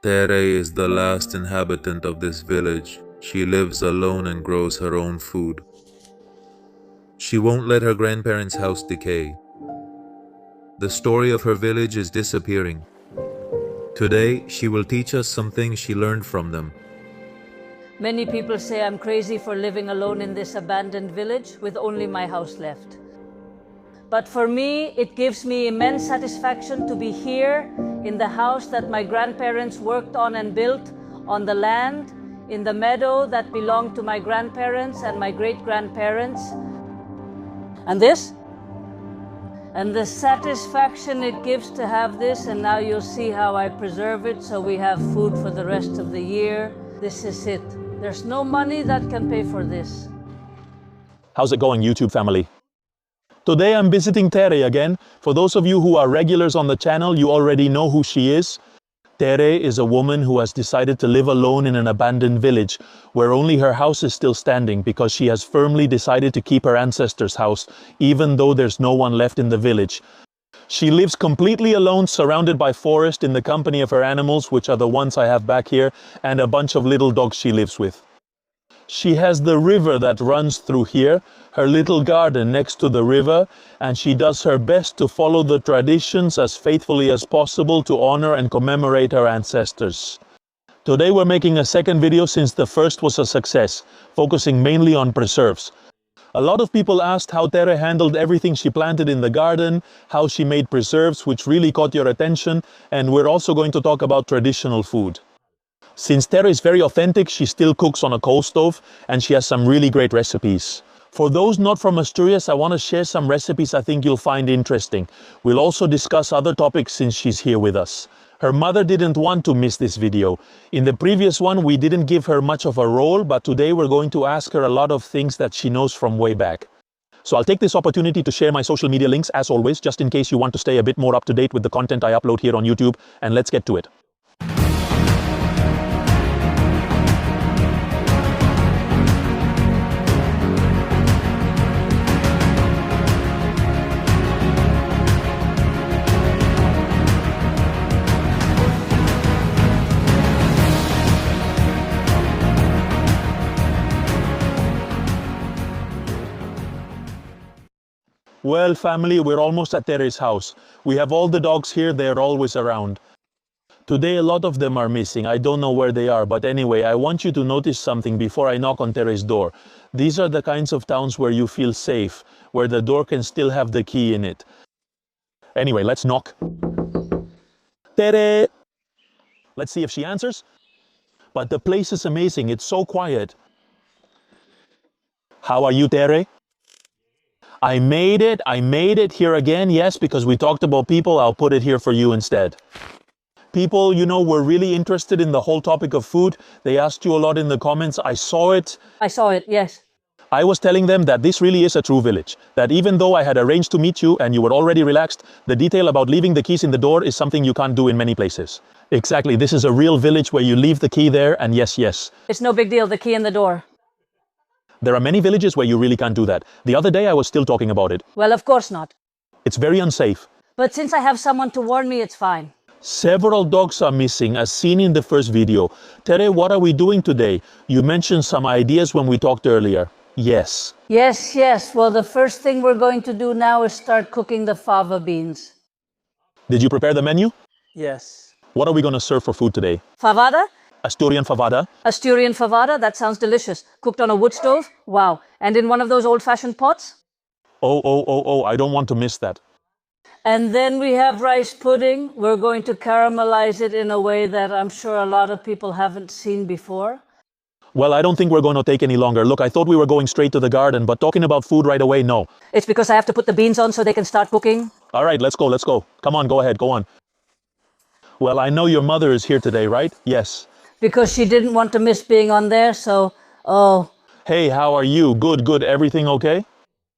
Tere is the last inhabitant of this village. She lives alone and grows her own food. She won't let her grandparents' house decay. The story of her village is disappearing. Today, she will teach us some things she learned from them. Many people say I'm crazy for living alone in this abandoned village with only my house left. But for me, it gives me immense satisfaction to be here in the house that my grandparents worked on and built on the land, in the meadow that belonged to my grandparents and my great-grandparents. And this? And the satisfaction it gives to have this, and now you'll see how I preserve it so we have food for the rest of the year. This is it. There's no money that can pay for this. How's it going, YouTube family? Today I'm visiting Tere again. For those of you who are regulars on the channel, you already know who she is. Tere is a woman who has decided to live alone in an abandoned village where only her house is still standing because she has firmly decided to keep her ancestors' house even though there's no one left in the village. She lives completely alone, surrounded by forest, in the company of her animals, which are the ones I have back here, and a bunch of little dogs she lives with. She has the river that runs through here, her little garden next to the river, and she does her best to follow the traditions as faithfully as possible to honor and commemorate her ancestors. Today we're making a second video since the first was a success, focusing mainly on preserves. A lot of people asked how Tere handled everything she planted in the garden, how she made preserves, which really caught your attention, and we're also going to talk about traditional food. Since Tere is very authentic, she still cooks on a coal stove, and she has some really great recipes. For those not from Asturias, I want to share some recipes I think you'll find interesting. We'll also discuss other topics since she's here with us. Her mother didn't want to miss this video. In the previous one, we didn't give her much of a role, but today we're going to ask her a lot of things that she knows from way back. So I'll take this opportunity to share my social media links as always, just in case you want to stay a bit more up to date with the content I upload here on YouTube, and let's get to it. Well, family, we're almost at Tere's house. We have all the dogs here, they're always around. Today, a lot of them are missing. I don't know where they are, but anyway, I want you to notice something before I knock on Tere's door. These are the kinds of towns where you feel safe, where the door can still have the key in it. Anyway, let's knock. Tere! Let's see if she answers. But the place is amazing, it's so quiet. How are you, Tere? I made it here again, yes, because we talked about people, I'll put it here for you instead. People, you know, were really interested in the whole topic of food. They asked you a lot in the comments. I saw it, Yes. I was telling them that this really is a true village. That even though I had arranged to meet you and you were already relaxed, the detail about leaving the keys in the door is something you can't do in many places. Exactly, this is a real village where you leave the key there and yes. It's no big deal, the key in the door. There are many villages where you really can't do that. The other day I was still talking about it. Well, of course not. It's very unsafe. But since I have someone to warn me, it's fine. Several dogs are missing, as seen in the first video. Tere, what are we doing today? You mentioned some ideas when we talked earlier. Yes. Yes. Well, the first thing we're going to do now is start cooking the fava beans. Did you prepare the menu? Yes. What are we going to serve for food today? Fabada? Asturian fabada? Asturian fabada, that sounds delicious. Cooked on a wood stove? Wow. And in one of those old-fashioned pots? Oh, I don't want to miss that. And then we have rice pudding. We're going to caramelize it in a way that I'm sure a lot of people haven't seen before. Well, I don't think we're going to take any longer. Look, I thought we were going straight to the garden, but talking about food right away, no. It's because I have to put the beans on so they can start cooking. All right, let's go. Come on, go ahead, go on. Well, I know your mother is here today, right? Yes. Because she didn't want to miss being on there, so, Hey, how are you? Good. Everything okay?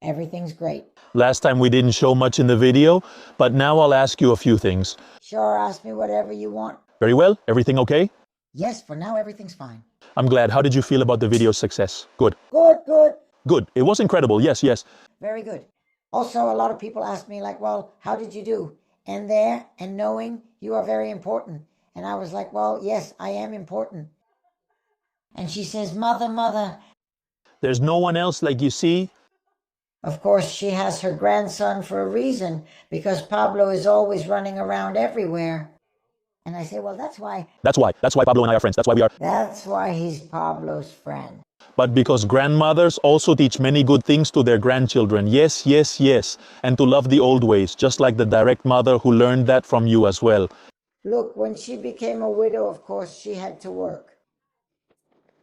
Everything's great. Last time we didn't show much in the video, but now I'll ask you a few things. Sure, ask me whatever you want. Very well. Everything okay? Yes, for now everything's fine. I'm glad. How did you feel about the video's success? Good. Good. It was incredible. Yes. Very good. Also, a lot of people ask me like, well, how did you do? And knowing you are very important. And I was like, well, yes, I am important. And she says, Mother, Mother. There's no one else like you see. Of course, she has her grandson for a reason, because Pablo is always running around everywhere. And I say, well, that's why Pablo and I are friends. That's why he's Pablo's friend. But because grandmothers also teach many good things to their grandchildren. Yes, yes, yes. And to love the old ways, just like the direct mother who learned that from you as well. Look, when she became a widow, of course, she had to work.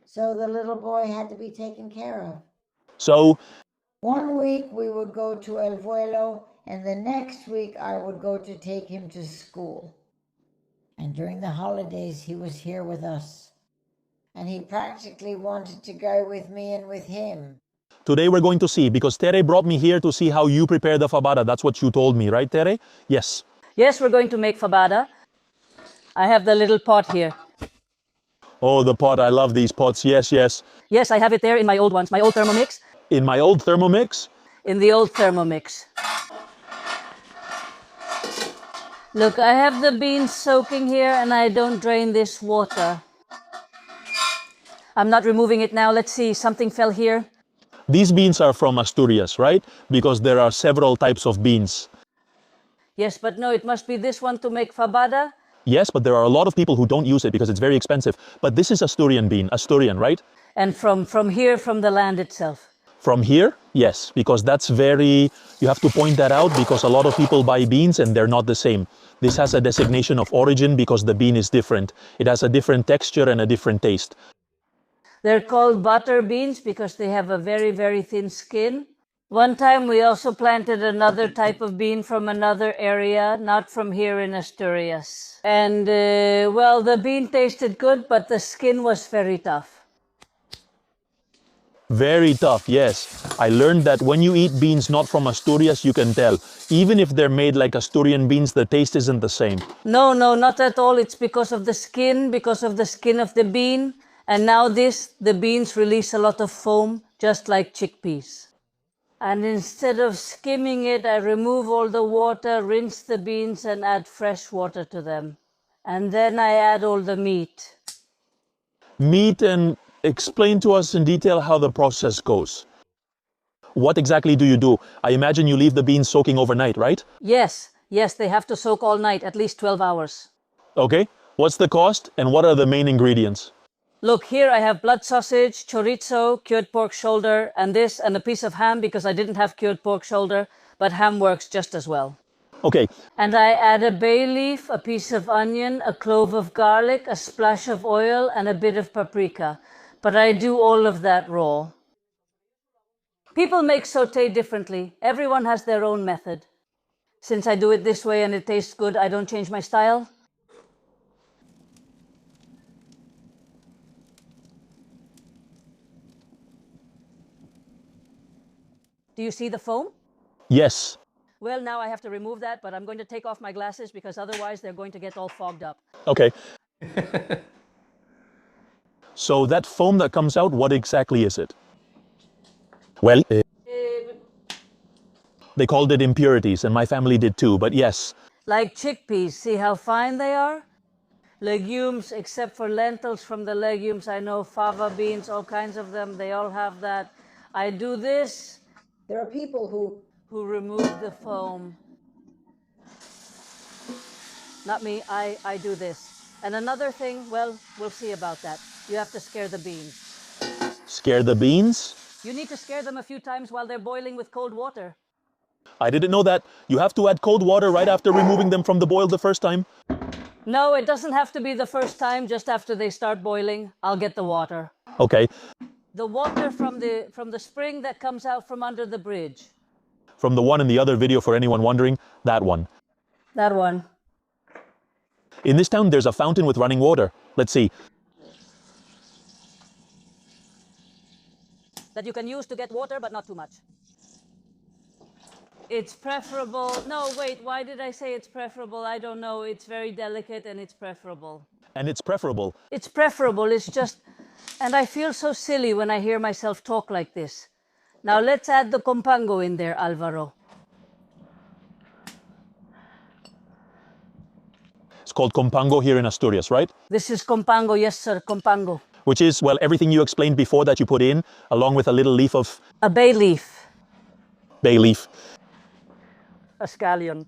So the little boy had to be taken care of. So, one week we would go to El Vuelo, and the next week I would go to take him to school. And during the holidays, he was here with us. And he practically wanted to go with me and with him. today we're going to see, because Tere brought me here to see how you prepare the fabada. That's what you told me, right, Tere? Yes. Yes, we're going to make fabada. I have the little pot here. Oh, the pot. I love these pots. Yes, yes. Yes, I have it there in my old ones, my old Thermomix. In my old Thermomix? In the old Thermomix. Look, I have the beans soaking here and I don't drain this water. I'm not removing it now. Let's see, something fell here. These beans are from Asturias, right? Because there are several types of beans. Yes, but no, it must be this one to make fabada. Yes, but there are a lot of people who don't use it because it's very expensive. But this is Asturian bean, Asturian, right? And from here, from the land itself. From here? Yes, because that's very, you have to point that out because a lot of people buy beans and they're not the same. This has a designation of origin because the bean is different. It has a different texture and a different taste. They're called butter beans because they have a very, very thin skin. One time we also planted another type of bean from another area, not from here in Asturias. And well, the bean tasted good, but the skin was very tough. Very tough, yes. I learned that when you eat beans not from Asturias, you can tell. Even if they're made like Asturian beans, the taste isn't the same. No, not at all. It's because of the skin of the bean. And now the beans release a lot of foam, just like chickpeas. And instead of skimming it, I remove all the water, rinse the beans, and add fresh water to them. And then I add all the meat. Meat, and explain to us in detail how the process goes. What exactly do you do? I imagine you leave the beans soaking overnight, right? Yes, they have to soak all night, at least 12 hours. Okay. What's the cost and what are the main ingredients? Look, here I have blood sausage, chorizo, cured pork shoulder, and this, and a piece of ham because I didn't have cured pork shoulder, but ham works just as well. Okay. And I add a bay leaf, a piece of onion, a clove of garlic, a splash of oil, and a bit of paprika. But I do all of that raw. People make sauté differently. Everyone has their own method. Since I do it this way and it tastes good, I don't change my style. Do you see the foam? Yes. Well, now I have to remove that, but I'm going to take off my glasses because otherwise they're going to get all fogged up. Okay. So that foam that comes out, what exactly is it? Well, they called it impurities, and my family did too, but yes. Like chickpeas, see how fine they are? Legumes, except for lentils from the legumes, I know fava beans, all kinds of them, they all have that. I do this. There are people who remove the foam. Not me, I do this. And another thing, well, we'll see about that. You have to scare the beans. Scare the beans? You need to scare them a few times while they're boiling with cold water. I didn't know that. You have to add cold water right after removing them from the boil the first time. No, it doesn't have to be the first time, just after they start boiling. I'll get the water. Okay. The water from the spring that comes out from under the bridge. From the one in the other video, for anyone wondering, that one. That one. In this town, there's a fountain with running water. Let's see. That you can use to get water, but not too much. It's preferable. No, wait, why did I say it's preferable? I don't know. It's very delicate and it's preferable. And it's preferable. It's preferable. It's just... And I feel so silly when I hear myself talk like this. Now let's add the compango in there, Alvaro. It's called compango here in Asturias, right? This is compango, yes sir, compango. Which is, well, everything you explained before that you put in, along with a little leaf of A bay leaf, bay leaf. a scallion.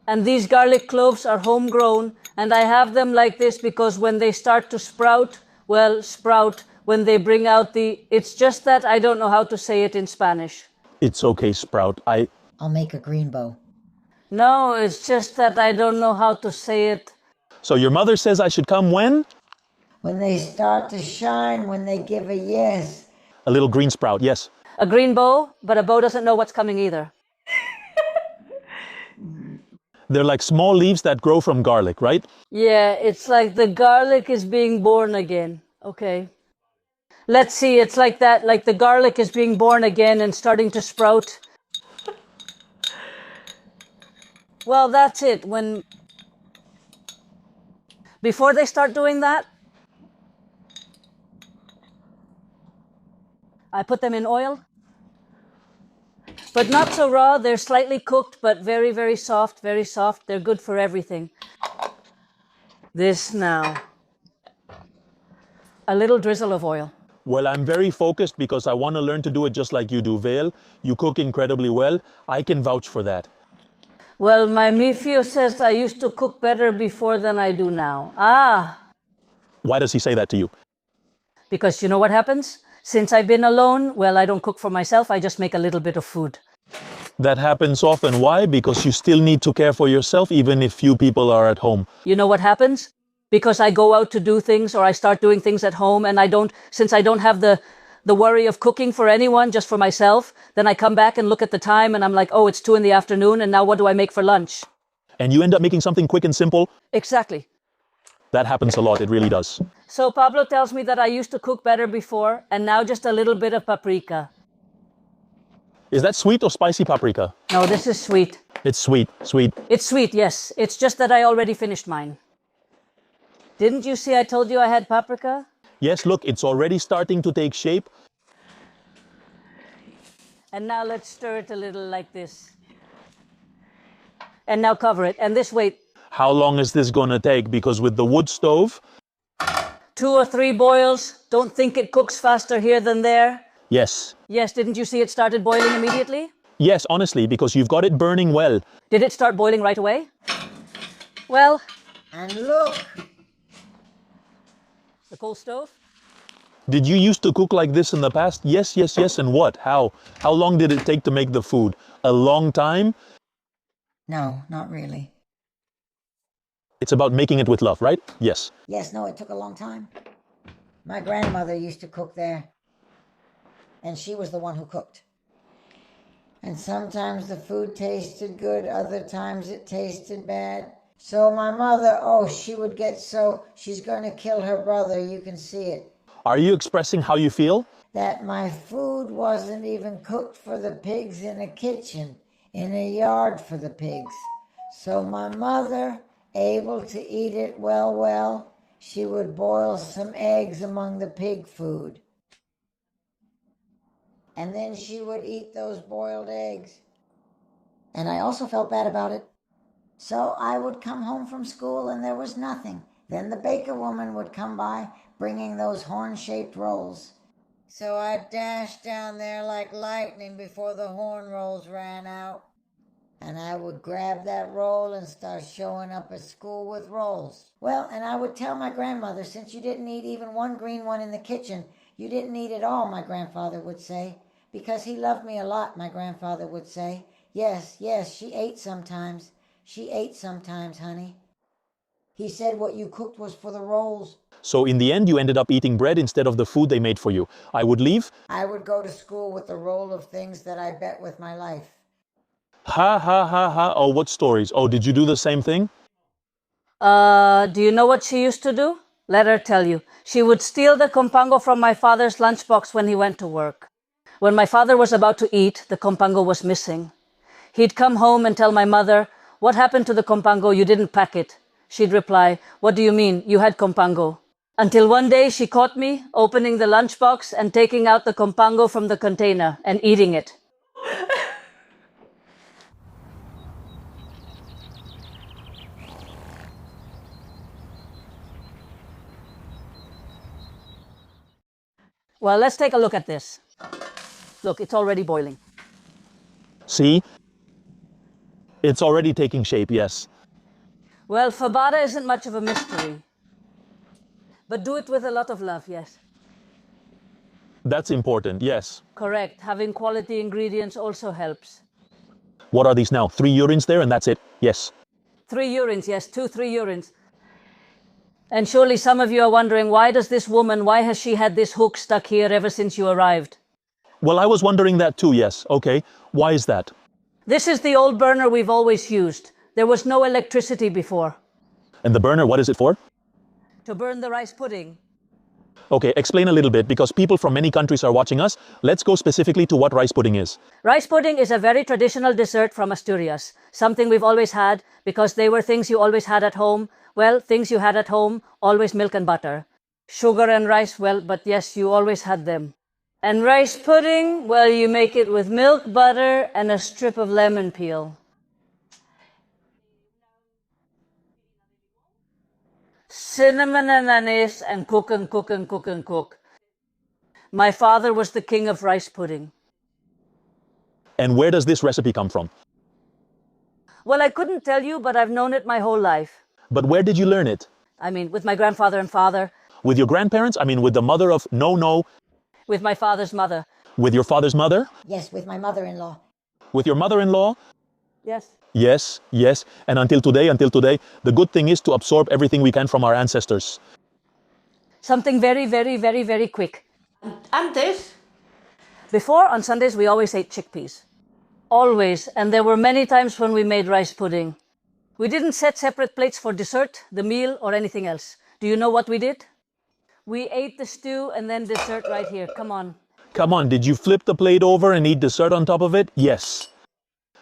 And these garlic cloves are homegrown, and I have them like this because when they start to sprout, well, sprout, when they bring out it's just that I don't know how to say it in Spanish. It's okay, Sprout. I'll make a green bow. No, it's just that I don't know how to say it. So your mother says I should come when? When they start to shine, when they give a yes. A little green sprout, yes. A green bow, but a bow doesn't know what's coming either. They're like small leaves that grow from garlic, right? Yeah, it's like the garlic is being born again. Okay. Let's see, it's like that, like the garlic is being born again and starting to sprout. Well, that's it. Before they start doing that, I put them in oil. But not so raw, they're slightly cooked, but very, very soft, very soft. They're good for everything. This now. A little drizzle of oil. Well, I'm very focused because I want to learn to do it just like you do, Vale. You cook incredibly well. I can vouch for that. Well, my mifio says I used to cook better before than I do now. Ah, Why does he say that to you? because you know what happens? Since I've been alone, well, I don't cook for myself, I just make a little bit of food. That happens often. Why? Because you still need to care for yourself even if few people are at home. You know what happens? Because I go out to do things or I start doing things at home and since I don't have the worry of cooking for anyone, just for myself, then I come back and look at the time and I'm like, oh, it's 2 p.m. and now what do I make for lunch? And you end up making something quick and simple. Exactly. That happens a lot. It really does. So Pablo tells me that I used to cook better before and now just a little bit of paprika. Is that sweet or spicy paprika? No, this is sweet. It's sweet, sweet. It's sweet, yes. It's just that I already finished mine. Didn't you see I told you I had paprika? Yes, look, it's already starting to take shape. And now let's stir it a little like this. And now cover it. And this way, How long is this gonna take? Because with the wood stove, 2 or 3 boils. Don't think it cooks faster here than there. yes. Yes, didn't you see it started boiling immediately? Yes, honestly, because you've got it burning well. Did it start boiling right away? Well, And look, the coal stove? Did you used to cook like this in the past? Yes, yes, yes. And what? How? How long did it take to make the food? A long time? no, not really. It's about making it with love, right? Yes. Yes, no, it took a long time. My grandmother used to cook there, and she was the one who cooked. And sometimes the food tasted good, other times it tasted bad. So my mother, she would get she's going to kill her brother, you can see it. Are you expressing how you feel? That my food wasn't even cooked for the pigs in a kitchen, in a yard for the pigs. So my mother, able to eat it well, she would boil some eggs among the pig food. And then she would eat those boiled eggs. And I also felt bad about it. So I would come home from school and there was nothing. Then the baker woman would come by bringing those horn-shaped rolls. So I'd dash down there like lightning before the horn rolls ran out. And I would grab that roll and start showing up at school with rolls. Well, and I would tell my grandmother, since you didn't eat even one green one in the kitchen, you didn't eat it all, my grandfather would say. Because he loved me a lot, my grandfather would say. Yes, she ate sometimes. She ate sometimes, honey. He said what you cooked was for the rolls. So in the end, you ended up eating bread instead of the food they made for you. I would leave. I would go to school with a roll of things that I bet with my life. Ha, ha, ha, ha. Oh, what stories? Oh, did you do the same thing? Do you know what she used to do? Let her tell you. She would steal the compango from my father's lunchbox when he went to work. When my father was about to eat, the compango was missing. He'd come home and tell my mother, "What happened to the compango? You didn't pack it." She'd reply, "What do you mean? You had compango." Until one day she caught me opening the lunchbox and taking out the compango from the container and eating it. Well, let's take a look at this. Look, it's already boiling. See? It's already taking shape, yes. Well, fabada isn't much of a mystery. But do it with a lot of love, yes. That's important, yes. Correct. Having quality ingredients also helps. What are these now? 3 urines there and that's it? Yes. 3 urines, yes, 3 urines. And surely some of you are wondering, why has she had this hook stuck here ever since you arrived? Well, I was wondering that too, yes. Okay. Why is that? This is the old burner we've always used. There was no electricity before. And the burner, what is it for? To burn the rice pudding. Okay, explain a little bit because people from many countries are watching us. Let's go specifically to what rice pudding is. Rice pudding is a very traditional dessert from Asturias. Something we've always had because they were things you always had at home. Well, things you had at home, always milk and butter. Sugar and rice, well, but yes, you always had them. And rice pudding, well, you make it with milk, butter, and a strip of lemon peel. Cinnamon and anise, and cook and cook and cook and cook. My father was the king of rice pudding. And where does this recipe come from? Well, I couldn't tell you, but I've known it my whole life. But where did you learn it? I mean, with my grandfather and father. With your grandparents? I mean, with the mother of no. With my father's mother. With your father's mother? Yes, with my mother-in-law. With your mother-in-law? Yes. Yes. And until today, the good thing is to absorb everything we can from our ancestors. Something very, very, very, very quick. Antes, before, on Sundays, we always ate chickpeas. Always. And there were many times when we made rice pudding. We didn't set separate plates for dessert, the meal, or anything else. Do you know what we did? We ate the stew and then dessert right here. Come on. Come on, did you flip the plate over and eat dessert on top of it? Yes.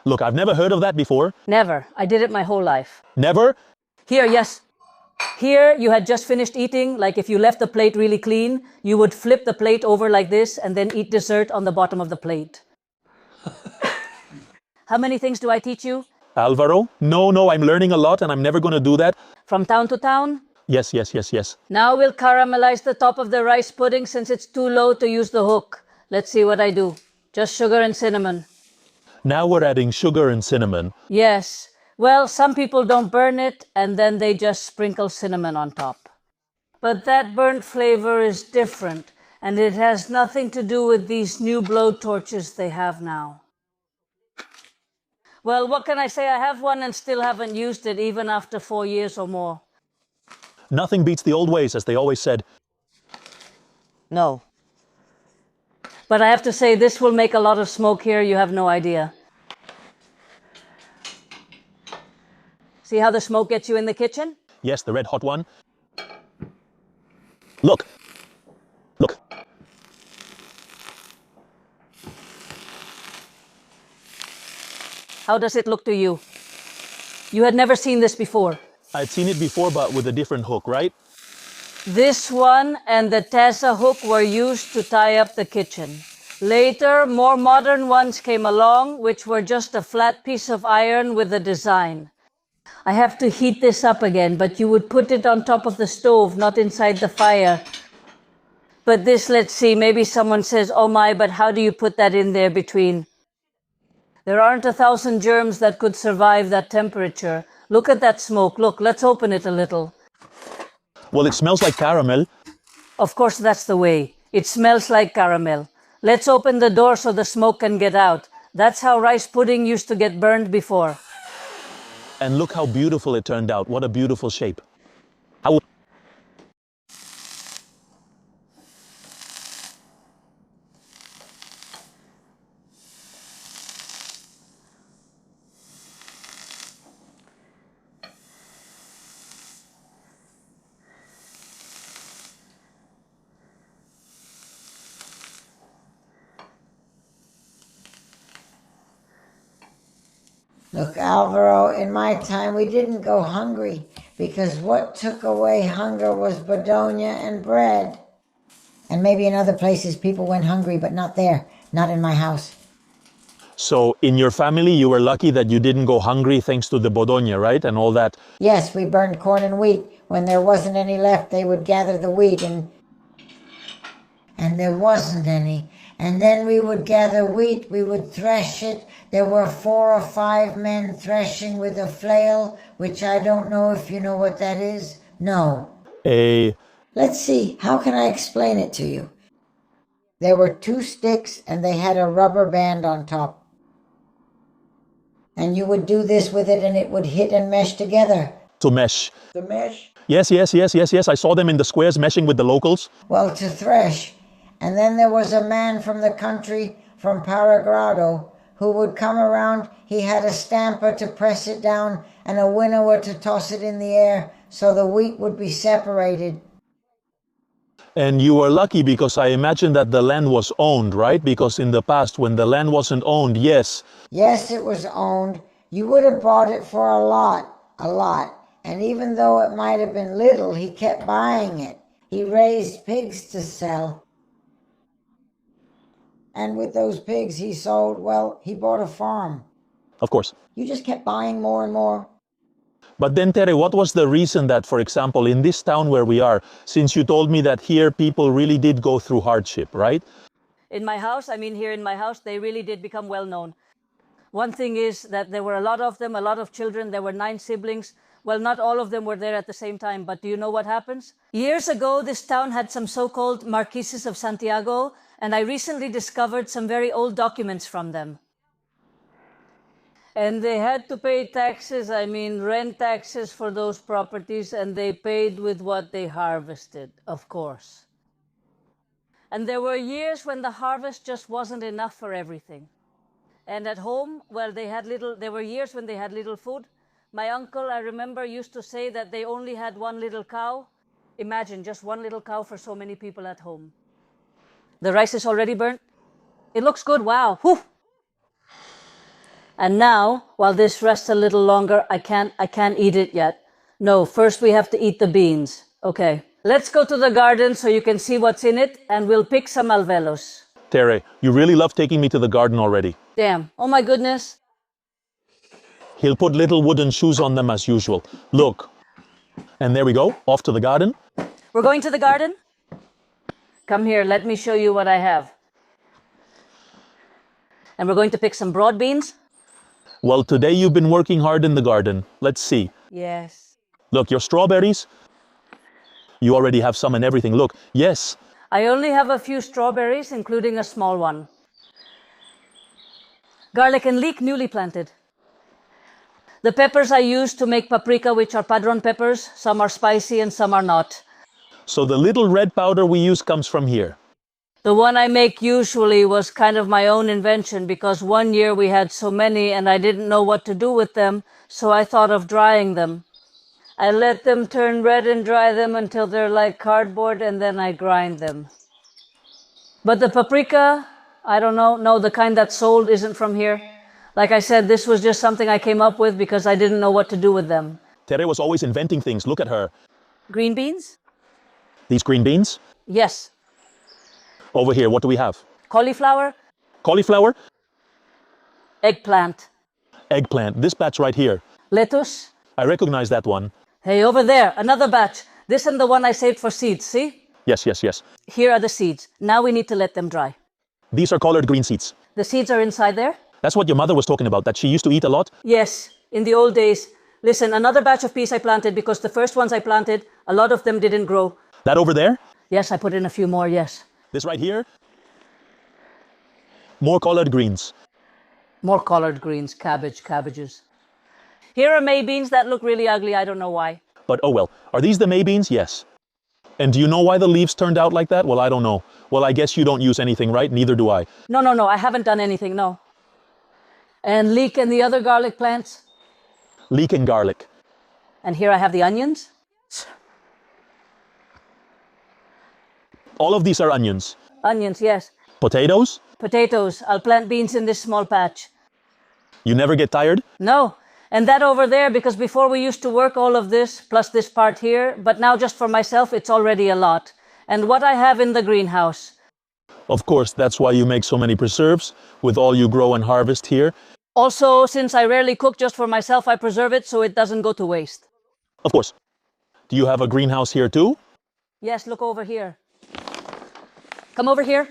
Look, I've never heard of that before. Never. I did it my whole life. Never? Here, yes. Here, you had just finished eating. Like if you left the plate really clean, you would flip the plate over like this and then eat dessert on the bottom of the plate. How many things do I teach you? Alvaro? No, I'm learning a lot and I'm never going to do that. From town to town? Yes. Now we'll caramelize the top of the rice pudding since it's too low to use the hook. Let's see what I do. Just sugar and cinnamon. Now we're adding sugar and cinnamon. Yes. Well, some people don't burn it and then they just sprinkle cinnamon on top. But that burnt flavor is different and it has nothing to do with these new blowtorches they have now. Well, what can I say? I have one and still haven't used it even after 4 years or more. Nothing beats the old ways, as they always said. No. But I have to say, this will make a lot of smoke here. You have no idea. See how the smoke gets you in the kitchen? Yes, the red hot one. Look. How does it look to you? You had never seen this before. I'd seen it before, but with a different hook, right? This one and the Tessa hook were used to tie up the kitchen. Later, more modern ones came along, which were just a flat piece of iron with a design. I have to heat this up again, but you would put it on top of the stove, not inside the fire. But this, let's see, maybe someone says, oh my, but how do you put that in there between? There aren't 1,000 germs that could survive that temperature. Look at that smoke. Look, let's open it a little. Well, it smells like caramel. Of course, that's the way. It smells like caramel. Let's open the door so the smoke can get out. That's how rice pudding used to get burned before. And look how beautiful it turned out. What a beautiful shape. Look, Alvaro, in my time we didn't go hungry because what took away hunger was Bedonia and bread. And maybe in other places people went hungry, but not there, not in my house. So in your family, you were lucky that you didn't go hungry thanks to the Bodonia, right? And all that. Yes, we burned corn and wheat. When there wasn't any left, they would gather the wheat and and there wasn't any. And then we would gather wheat, we would thresh it. There were 4 or 5 men threshing with a flail, which I don't know if you know what that is. No. Let's see, how can I explain it to you? There were 2 sticks and they had a rubber band on top. And you would do this with it and it would hit and mesh together. To mesh. To mesh? Yes. I saw them in the squares meshing with the locals. Well, to thresh. And then there was a man from the country, from Paragrado, who would come around. He had a stamper to press it down and a winnower to toss it in the air so the wheat would be separated. And you were lucky because I imagine that the land was owned, right? Because in the past, when the land wasn't owned, yes. Yes, it was owned. You would have bought it for a lot. And even though it might have been little, he kept buying it. He raised pigs to sell. And with those pigs he sold, well, he bought a farm. Of course. You just kept buying more and more. But then, Tere, what was the reason that, for example, in this town where we are, since you told me that here people really did go through hardship, right? In my house, here in my house, they really did become well known. One thing is that there were a lot of them, a lot of children. There were 9 siblings. Well, not all of them were there at the same time, but do you know what happens? Years ago, this town had some so-called Marquises of Santiago, and I recently discovered some very old documents from them. And they had to pay taxes, rent taxes for those properties, and they paid with what they harvested, of course. And there were years when the harvest just wasn't enough for everything. And at home, well, there were years when they had little food. My uncle, I remember, used to say that they only had 1 little cow. Imagine, just 1 little cow for so many people at home. The rice is already burnt. It looks good, wow. Whew. And now, while this rests a little longer, I can't eat it yet. No, first we have to eat the beans. Okay, let's go to the garden so you can see what's in it, and we'll pick some alvelos. Tere, you really love taking me to the garden already. Damn, oh my goodness. He'll put little wooden shoes on them as usual. Look. And there we go, off to the garden. We're going to the garden? Come here, let me show you what I have. And we're going to pick some broad beans. Well, today you've been working hard in the garden. Let's see. Yes. Look, your strawberries. You already have some and everything. Look, yes. I only have a few strawberries, including a small one. Garlic and leek, newly planted. The peppers I use to make paprika, which are padron peppers. Some are spicy and some are not. So the little red powder we use comes from here. The one I make usually was kind of my own invention because one year we had so many and I didn't know what to do with them, so I thought of drying them. I let them turn red and dry them until they're like cardboard and then I grind them. But the paprika, I don't know, no, the kind that's sold isn't from here. Like I said, this was just something I came up with because I didn't know what to do with them. Tere was always inventing things. Look at her. Green beans? These green beans? Yes. Over here, what do we have? Cauliflower? Cauliflower? Eggplant. Eggplant. This batch right here. Lettuce? I recognize that one. Hey, over there, another batch. This and the one I saved for seeds, see? Yes. Here are the seeds. Now we need to let them dry. These are collard green seeds. The seeds are inside there? That's what your mother was talking about, that she used to eat a lot? Yes, in the old days. Listen, another batch of peas I planted because the first ones I planted, a lot of them didn't grow. That over there? Yes, I put in a few more, yes. This right here? More collard greens. More collard greens, cabbages. Here are May beans that look really ugly, I don't know why. But oh well, are these the May beans? Yes. And do you know why the leaves turned out like that? Well, I don't know. Well, I guess you don't use anything, right? Neither do I. No, I haven't done anything, no. And leek and the other garlic plants. Leek and garlic. And here I have the onions. All of these are onions. Onions, yes. Potatoes? Potatoes. I'll plant beans in this small patch. You never get tired? No. And that over there, because before we used to work all of this, plus this part here, but now just for myself, it's already a lot. And what I have in the greenhouse. Of course, that's why you make so many preserves, with all you grow and harvest here. Also, since I rarely cook just for myself, I preserve it so it doesn't go to waste. Of course. Do you have a greenhouse here too? Yes, look over here. Come over here.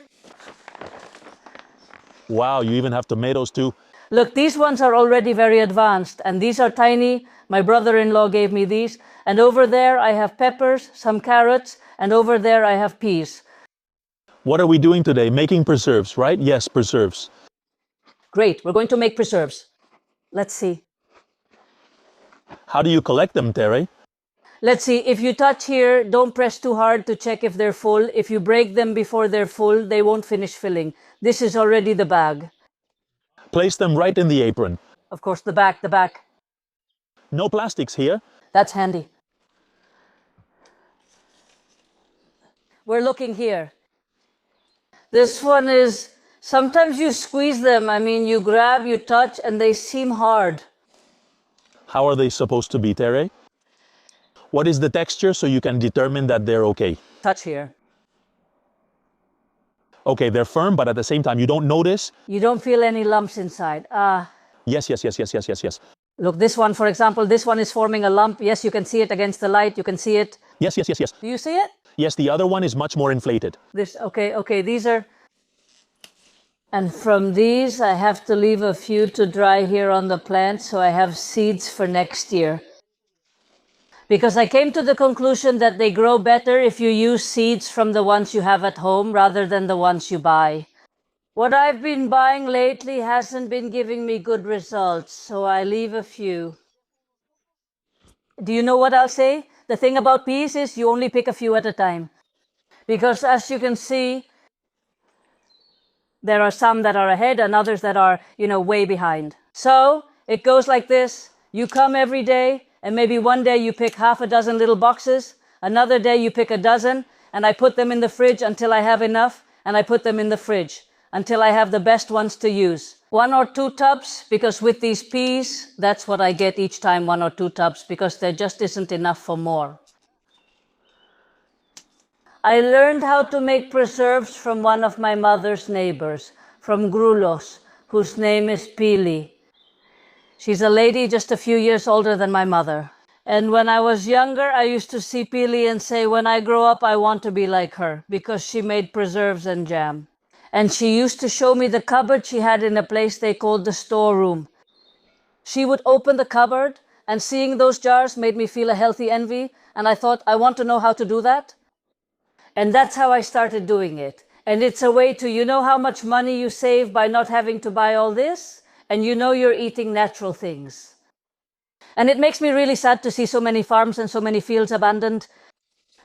Wow, you even have tomatoes too. Look, these ones are already very advanced, and these are tiny. My brother-in-law gave me these. And over there I have peppers, some carrots, and over there I have peas. What are we doing today? Making preserves, right? Yes, preserves. Great, we're going to make preserves. Let's see. How do you collect them, Tere? Let's see, if you touch here, don't press too hard to check if they're full. If you break them before they're full, they won't finish filling. This is already the bag. Place them right in the apron. Of course, the back. No plastics here. That's handy. We're looking here. This one is, sometimes you squeeze them. I mean, you grab, you touch, and they seem hard. How are they supposed to be, Tere? What is the texture so you can determine that they're okay? Touch here. Okay, they're firm, but at the same time, you don't notice. You don't feel any lumps inside. Yes. Look, this one, for example, this one is forming a lump. Yes, you can see it against the light. You can see it. Yes. Do you see it? Yes, the other one is much more inflated. Okay, these are... And from these, I have to leave a few to dry here on the plant, so I have seeds for next year. Because I came to the conclusion that they grow better if you use seeds from the ones you have at home rather than the ones you buy. What I've been buying lately hasn't been giving me good results, so I leave a few. Do you know what I'll say? The thing about peas is you only pick a few at a time. Because as you can see, there are some that are ahead and others that are, way behind. So it goes like this. You come every day, and maybe one day you pick half a dozen little boxes, another day you pick a dozen, and I put them in the fridge until I have enough, and I put them in the fridge until I have the best ones to use. 1 or 2 tubs, because with these peas, that's what I get each time, 1 or 2 tubs, because there just isn't enough for more. I learned how to make preserves from one of my mother's neighbors, from Grulos, whose name is Pili. She's a lady just a few years older than my mother. And when I was younger, I used to see Pili and say, when I grow up, I want to be like her, because she made preserves and jam. And she used to show me the cupboard she had in a place they called the storeroom. She would open the cupboard, and seeing those jars made me feel a healthy envy, and I thought, I want to know how to do that. And that's how I started doing it. And it's a way to, how much money you save by not having to buy all this? And you're eating natural things. And it makes me really sad to see so many farms and so many fields abandoned,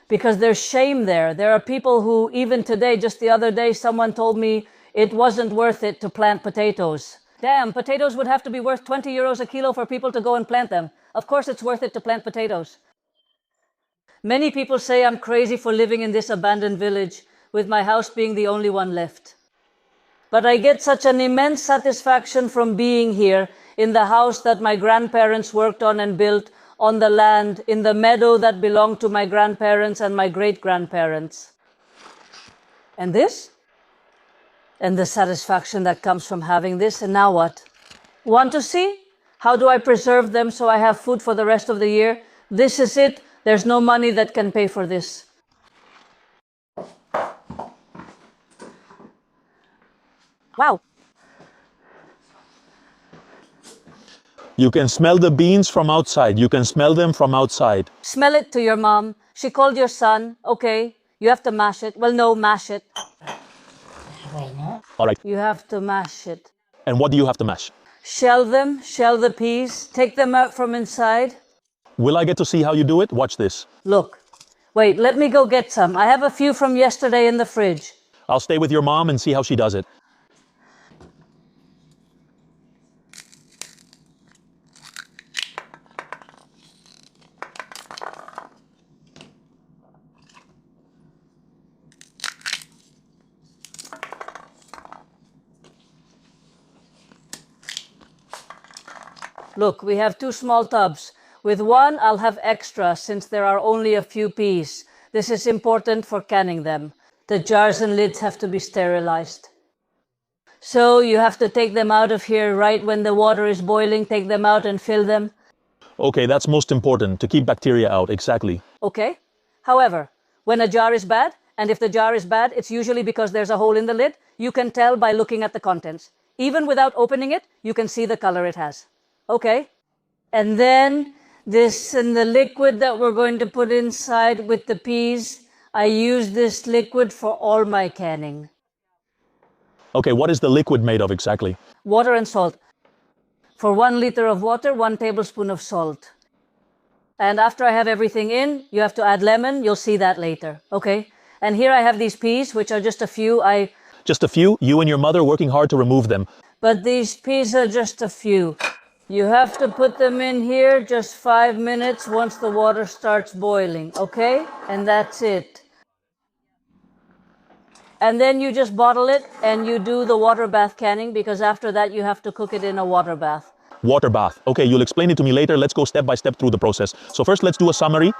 because there's shame there. There are people who, even today, just the other day, someone told me it wasn't worth it to plant potatoes. Damn, potatoes would have to be worth 20 euros a kilo for people to go and plant them. Of course it's worth it to plant potatoes. Many people say I'm crazy for living in this abandoned village, with my house being the only one left. But I get such an immense satisfaction from being here in the house that my grandparents worked on and built on the land, in the meadow that belonged to my grandparents and my great-grandparents. And this? And the satisfaction that comes from having this. And now what? Want to see? How do I preserve them so I have food for the rest of the year? This is it. There's no money that can pay for this. Wow. You can smell the beans from outside. You can smell them from outside. Smell it to your mom. She called your son. Okay, you have to mash it. Well, no, mash it. All right. You have to mash it. And what do you have to mash? Shell them, shell the peas, take them out from inside. Will I get to see how you do it? Watch this. Look. Wait, let me go get some. I have a few from yesterday in the fridge. I'll stay with your mom and see how she does it. Look, we have 2 small tubs. With one, I'll have extra since there are only a few peas. This is important for canning them. The jars and lids have to be sterilized. So you have to take them out of here right when the water is boiling, take them out and fill them. Okay, that's most important, to keep bacteria out, exactly. Okay. However, when a jar is bad And if the jar is bad, it's usually because there's a hole in the lid. You can tell by looking at the contents. Even without opening it, you can see the color it has. Okay? And then this and the liquid that we're going to put inside with the peas, I use this liquid for all my canning. Okay, what is the liquid made of exactly? Water and salt. For 1 liter of water, 1 tablespoon of salt. And after I have everything in, you have to add lemon. You'll see that later. Okay? And here I have these peas, which are just a few. Just a few? You and your mother working hard to remove them. But these peas are just a few. You have to put them in here just 5 minutes once the water starts boiling. Okay? And that's it. And then you just bottle it and you do the water bath canning, because after that you have to cook it in a water bath. Water bath. Okay, you'll explain it to me later. Let's go step by step through the process. So first, let's do a summary.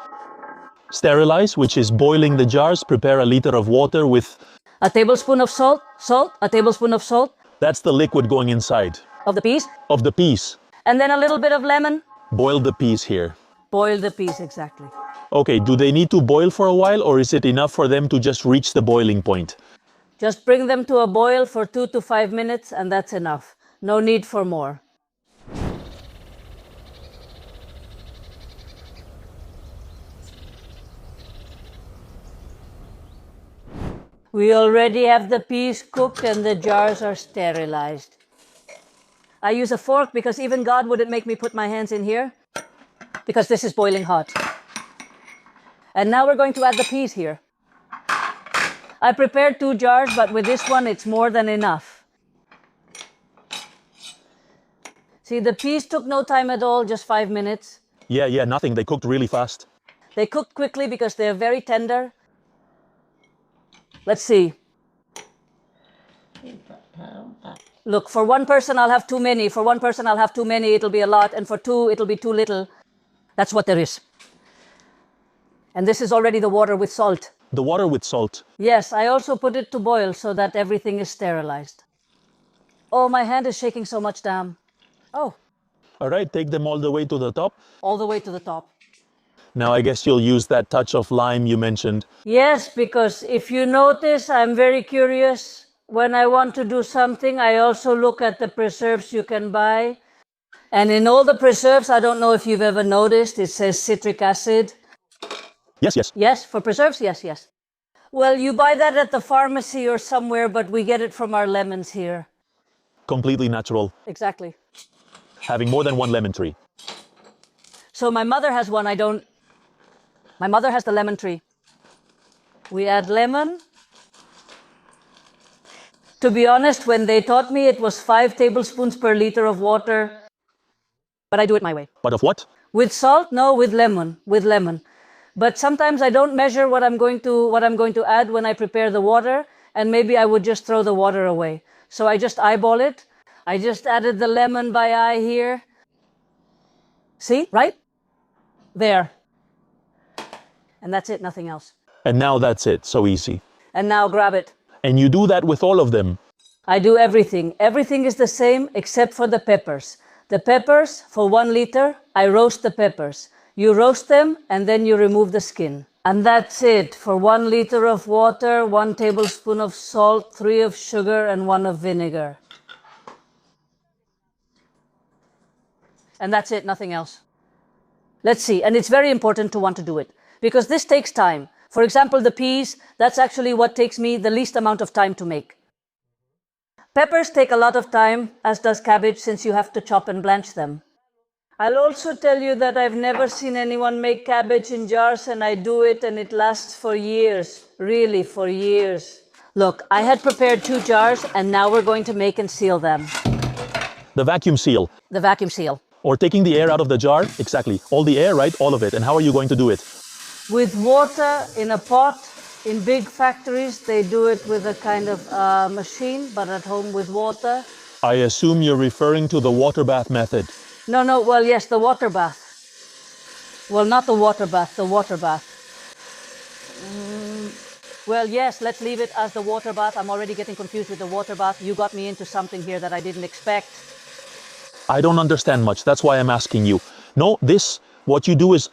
Sterilize, which is boiling the jars. Prepare a liter of water with... A tablespoon of salt, a tablespoon of salt. That's the liquid going inside. Of the peas. Of the peas. And then a little bit of lemon. Boil the peas here. Boil the peas, exactly. Okay, do they need to boil for a while, or is it enough for them to just reach the boiling point? Just bring them to a boil for 2 to 5 minutes and that's enough. No need for more. We already have the peas cooked and the jars are sterilized. I use a fork because even God wouldn't make me put my hands in here, because this is boiling hot. And now we're going to add the peas here. I prepared 2 jars, but with this one it's more than enough. See, the peas took no time at all, just 5 minutes. Yeah, nothing. They cooked really fast. They cooked quickly because they're very tender. Let's see. Look, for 1 person I'll have too many. For 1 person I'll have too many, it'll be a lot. And for 2, it'll be too little. That's what there is. And this is already the water with salt. The water with salt. Yes, I also put it to boil so that everything is sterilized. Oh, my hand is shaking so much, damn. Oh. All right, take them all the way to the top. All the way to the top. Now I guess you'll use that touch of lime you mentioned. Yes, because if you notice, I'm very curious. When I want to do something, I also look at the preserves you can buy. And in all the preserves, I don't know if you've ever noticed, it says citric acid. Yes. Yes, for preserves, yes. Well, you buy that at the pharmacy or somewhere, but we get it from our lemons here. Completely natural. Exactly. Having more than 1 lemon tree. So my mother has one, I don't. My mother has the lemon tree. We add lemon. To be honest, when they taught me, it was 5 tablespoons per liter of water. But I do it my way. But of what? With salt? No, with lemon. With lemon. But sometimes I don't measure what I'm going to add when I prepare the water, and maybe I would just throw the water away. So I just eyeball it. I just added the lemon by eye here. See, right? There. And that's it, nothing else. And now that's it, so easy. And now grab it. And you do that with all of them? I do everything. Everything is the same except for the peppers. The peppers, for 1 liter, I roast the peppers. You roast them and then you remove the skin. And that's it. For 1 liter of water, 1 tablespoon of salt, 3 of sugar, and 1 of vinegar. And that's it, nothing else. Let's see. And it's very important to want to do it, because this takes time. For example, the peas, that's actually what takes me the least amount of time to make. Peppers take a lot of time, as does cabbage, since you have to chop and blanch them. I'll also tell you that I've never seen anyone make cabbage in jars, and I do it and it lasts for years, really for years. Look, I had prepared 2 jars and now we're going to make and seal them. The vacuum seal. The vacuum seal. Or taking the air out of the jar? Exactly. All the air, right? All of it. And how are you going to do it? With water in a pot. In big factories, they do it with a kind of machine, but at home with water. I assume you're referring to the water bath method. No, well, yes, the water bath. Well, not the water bath, the water bath. Well, yes, let's leave it as the water bath. I'm already getting confused with the water bath. You got me into something here that I didn't expect. I don't understand much. That's why I'm asking you. No, this What you do is,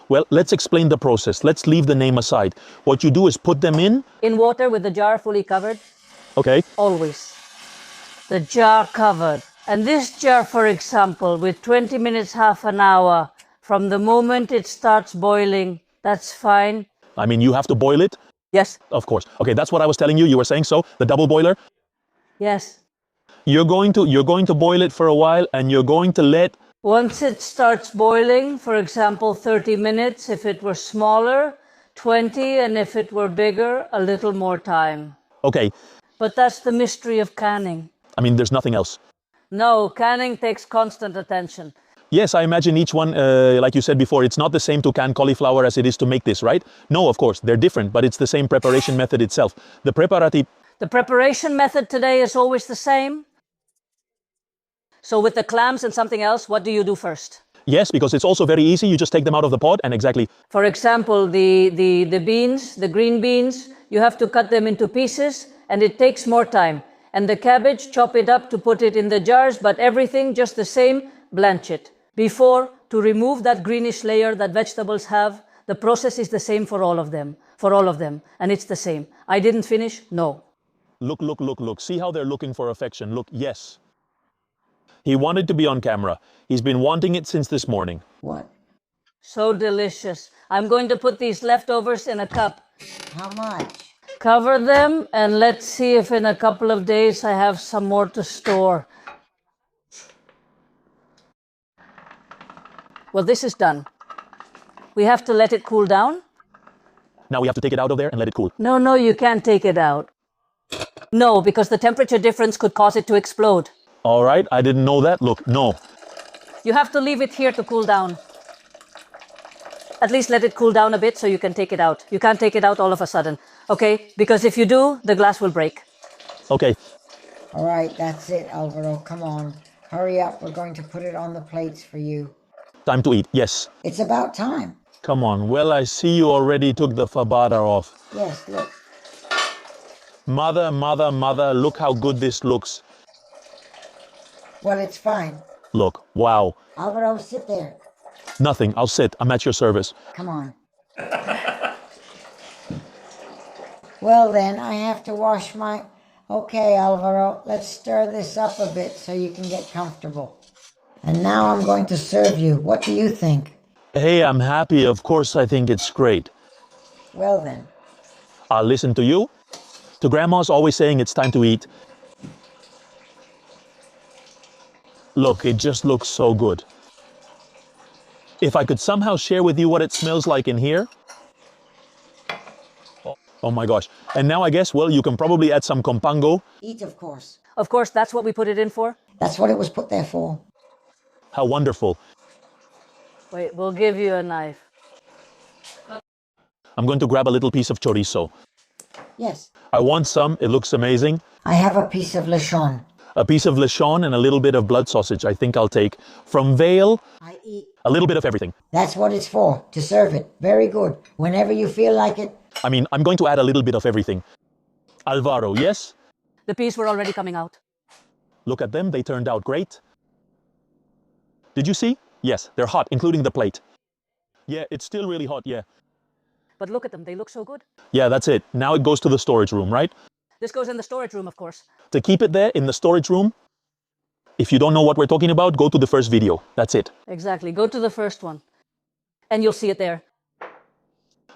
well, let's explain the process. Let's leave the name aside. What you do is put them in. In water with the jar fully covered. Okay. Always. The jar covered. And this jar, for example, with 20 minutes, half an hour, from the moment it starts boiling, that's fine. I mean, you have to boil it? Yes. Of course. Okay, that's what I was telling you. You were saying so, the double boiler? Yes. You're going to boil it for a while, and you're going to let... Once it starts boiling, for example, 30 minutes, if it were smaller, 20, and if it were bigger, a little more time. Okay. But that's the mystery of canning. I mean, there's nothing else. No, canning takes constant attention. Yes, I imagine each one, like you said before, it's not the same to can cauliflower as it is to make this, right? No, of course, they're different, but it's the same preparation method itself. The preparation method today is always the same. So with the clams and something else, what do you do first? Yes, because it's also very easy. You just take them out of the pot and exactly. For example, the beans, the green beans, you have to cut them into pieces and it takes more time. And the cabbage, chop it up to put it in the jars, but everything just the same, blanch it. Before, to remove that greenish layer that vegetables have, the process is the same for all of them, and it's the same. I didn't finish? No. Look, look, look, look. See how they're looking for affection. Look, yes. He wanted to be on camera. He's been wanting it since this morning. What? So delicious. I'm going to put these leftovers in a cup. How much? Cover them and let's see if in a couple of days I have some more to store. Well, this is done. We have to let it cool down. Now we have to take it out of there and let it cool. No, you can't take it out. No, because the temperature difference could cause it to explode. All right, I didn't know that. Look, no. You have to leave it here to cool down. At least let it cool down a bit so you can take it out. You can't take it out all of a sudden, okay? Because if you do, the glass will break. Okay. All right, that's it, Alvaro. Come on. Hurry up. We're going to put it on the plates for you. Time to eat, yes. It's about time. Come on. Well, I see you already took the Fabada off. Yes, look. Mother, mother, mother, look how good this looks. Well, it's fine. Look, wow. Alvaro, sit there. Nothing, I'll sit. I'm at your service. Come on. Well, then, I have to wash my... Okay, Alvaro, let's stir this up a bit so you can get comfortable. And now I'm going to serve you. What do you think? Hey, I'm happy. Of course, I think it's great. Well, then. I'll listen to you. To Grandma's always saying it's time to eat. Look, it just looks so good. If I could somehow share with you what it smells like in here. Oh my gosh. And now I guess, well, you can probably add some compango. Eat, of course. Of course, that's what we put it in for. That's what it was put there for. How wonderful. Wait, we'll give you a knife. I'm going to grab a little piece of chorizo. Yes. I want some. It looks amazing. I have a piece of lechon. A piece of lechon and a little bit of blood sausage I think I'll take. From Vale, I eat. a little bit of everything. That's what it's for, to serve it. Very good. Whenever you feel like it. I mean, I'm going to add a little bit of everything. Alvaro, yes? The peas were already coming out. Look at them. They turned out great. Did you see? Yes, they're hot, including the plate. Yeah, it's still really hot, yeah. But look at them. They look so good. Yeah, that's it. Now it goes to the storage room, right? This goes in the storage room, of course. To keep it there in the storage room, if you don't know what we're talking about, go to the first video. That's it. Exactly. Go to the first one. And you'll see it there.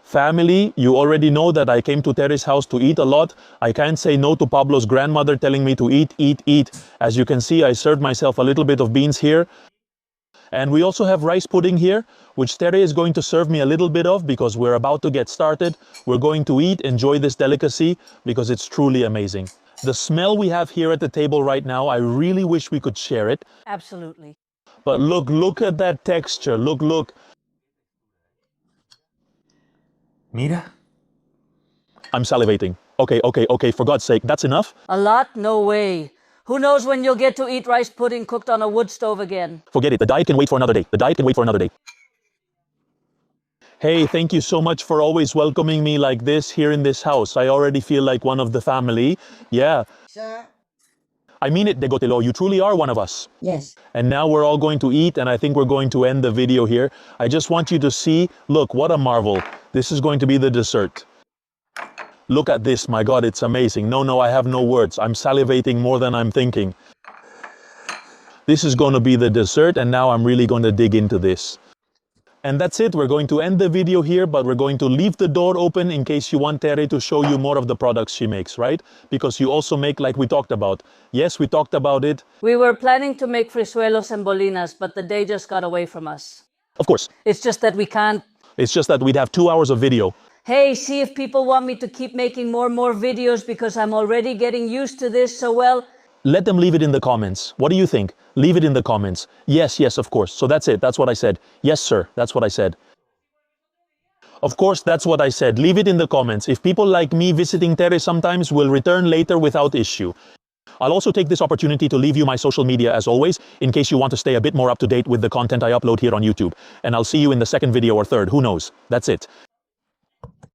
Family, you already know that I came to Tere's house to eat a lot. I can't say no to Pablo's grandmother telling me to eat, eat, eat. As you can see, I served myself a little bit of beans here. And we also have rice pudding here, which Tere is going to serve me a little bit of because we're about to get started. We're going to eat, enjoy this delicacy because it's truly amazing. The smell we have here at the table right now, I really wish we could share it. Absolutely. But look at that texture. Look. Mira. I'm salivating. Okay, for God's sake, that's enough? A lot? No way. Who knows when you'll get to eat rice pudding cooked on a wood stove again? Forget it. The diet can wait for another day. Hey, thank you so much for always welcoming me like this here in this house. I already feel like one of the family. Yeah. Sir? I mean it, Degotelo, you truly are one of us. Yes. And now we're all going to eat, and I think we're going to end the video here. I just want you to see, look, what a marvel. This is going to be the dessert. Look at this, my God, it's amazing. No, I have no words. I'm salivating more than I'm thinking. This is going to be the dessert, and now I'm really going to dig into this. And that's it. We're going to end the video here, but we're going to leave the door open in case you want Tere to show you more of the products she makes, right? Because you also make, like we talked about. Yes, we talked about it. We were planning to make frisuelos and bolinas, but the day just got away from us. Of course. It's just that we can't. It's just that we'd have 2 hours of video. Hey, see if people want me to keep making more videos because I'm already getting used to this so well. Let them leave it in the comments. What do you think? Leave it in the comments. Yes, of course. So that's it. That's what I said. Yes, sir. That's what I said. Of course, that's what I said. Leave it in the comments. If people like me visiting Tere sometimes will return later without issue. I'll also take this opportunity to leave you my social media as always, in case you want to stay a bit more up to date with the content I upload here on YouTube. And I'll see you in the second video or third. Who knows? That's it.